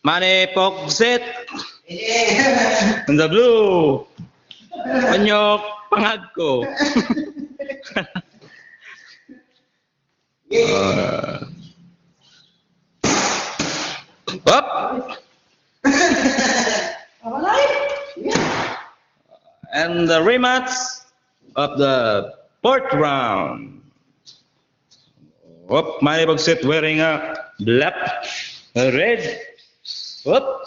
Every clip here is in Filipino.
Manny Pogset. In the blue. Onyok pangag ko. Up. And the rematch of the fourth round. Up, Manny Pogset wearing a black, red. Up.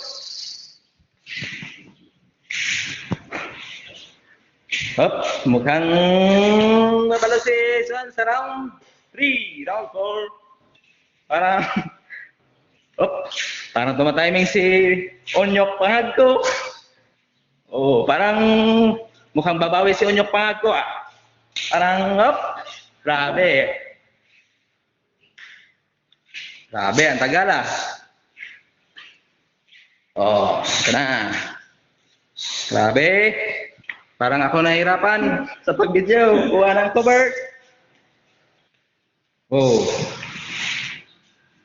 Up, mukhang nabalo si Swan sa round 3, round 4. Parang tumatiming si Onyok pangag ko. Oh, parang mukhang babawi si Onyok pangag ko. Parang, grabe. Grabe, ang tagal Oh, ito na. Grabe. Parang ako nahihirapan sa pag-video. Kuha ng cover. Oh.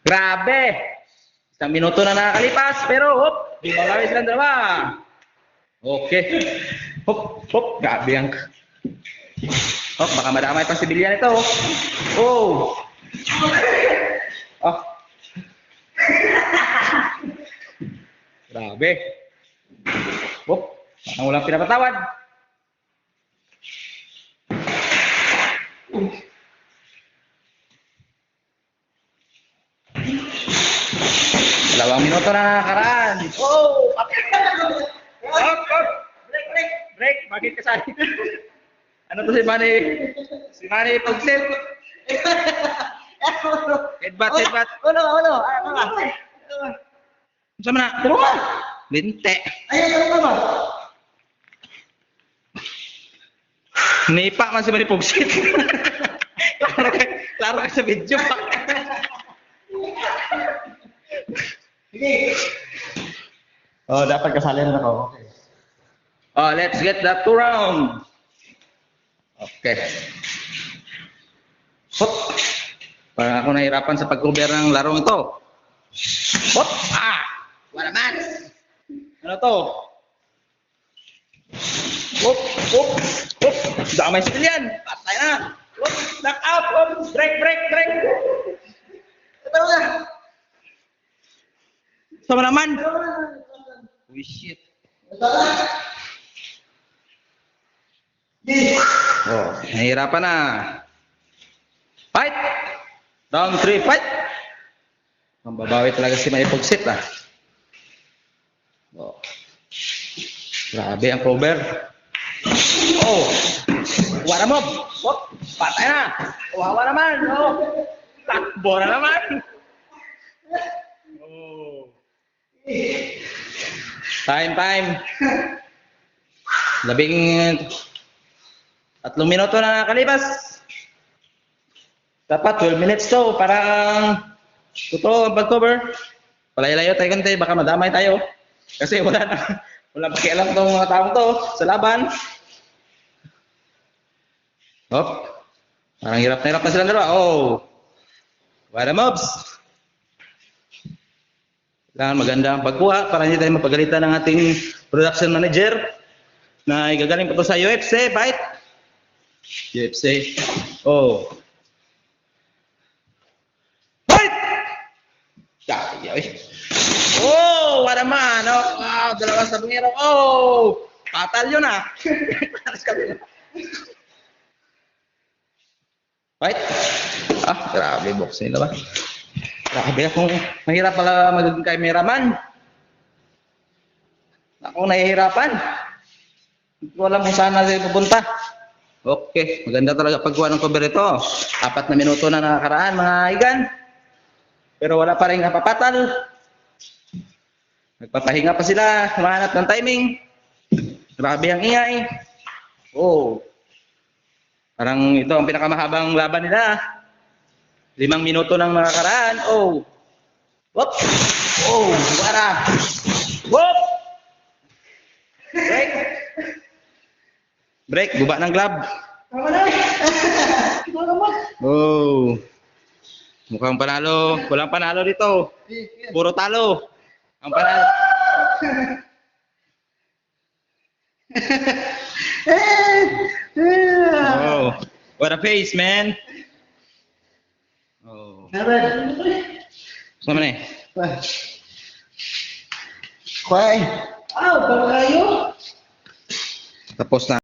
Grabe. Isang minuto na nakakalipas. Pero, di malawis lang dalawa. Okay. Grabe ang... baka madamay pang sibilyan ito. Oh. Grabe. Parang walang pinapatawad. Dalawang minuto na nakaraan. Break. Bakit kasali? Ano to si Manny Pogset? Headbutt. Ulo. Sama na. Tulungan. Binte. Nipa man si Manny Pogset. Klaro ka sa video pa. Dapat kasali na ako. Okay. Let's get that 2 round. Okay. Parang ako nahirapan sa pag-cover ng larong ito. Wala man. Ano to? Damay sibilyan. Patay na. Knock out. Break. Ito na. Sama naman. Shit. Nahihirapan na. Fight! Round 3, fight! Mambabawi talaga si Manny Pogset Grabe ang cover. Wala mo. Patay na. Wawa naman. Takbo na naman. Time. 3 minuto na nakalipas. Dapat 12 minutes to. Parang totoo ang pag-cover. Palayo-layo tayo kante. Baka madamay tayo. Kasi wala pakialam tong mga taong to sa laban. Parang hirap na silang dalawa. What a mobs. Kailangan maganda ang pagkuha para hindi tayo mapagalitan ng ating production manager na igagaling pa to sa UFC fight. UFC. Fight! What a man. Dalawa sa bungero. Patal yun Fight. Grabe boxing nila ba? Grabe akong mahirap pala magiging cameraman. Ako nahihirapan. Hindi ko alam kung saan natin pupunta. Okay, maganda talaga pagkuha ng cover ito. 4 na minuto na nakakaraan mga igan. Pero wala pa rin napapatal. Nagpapahinga pa sila, humahanap ng timing. Grabe ang ingay. Parang ito ang pinakamahabang laban nila. 5 minuto nang nakakaraan. Wala. Break, buba ng glove. Mukhang panalo. Walang panalo dito. Puro talo. Ang panalo. Oh, what a face, man. Oh. Sama na eh. Kway. Tapos na.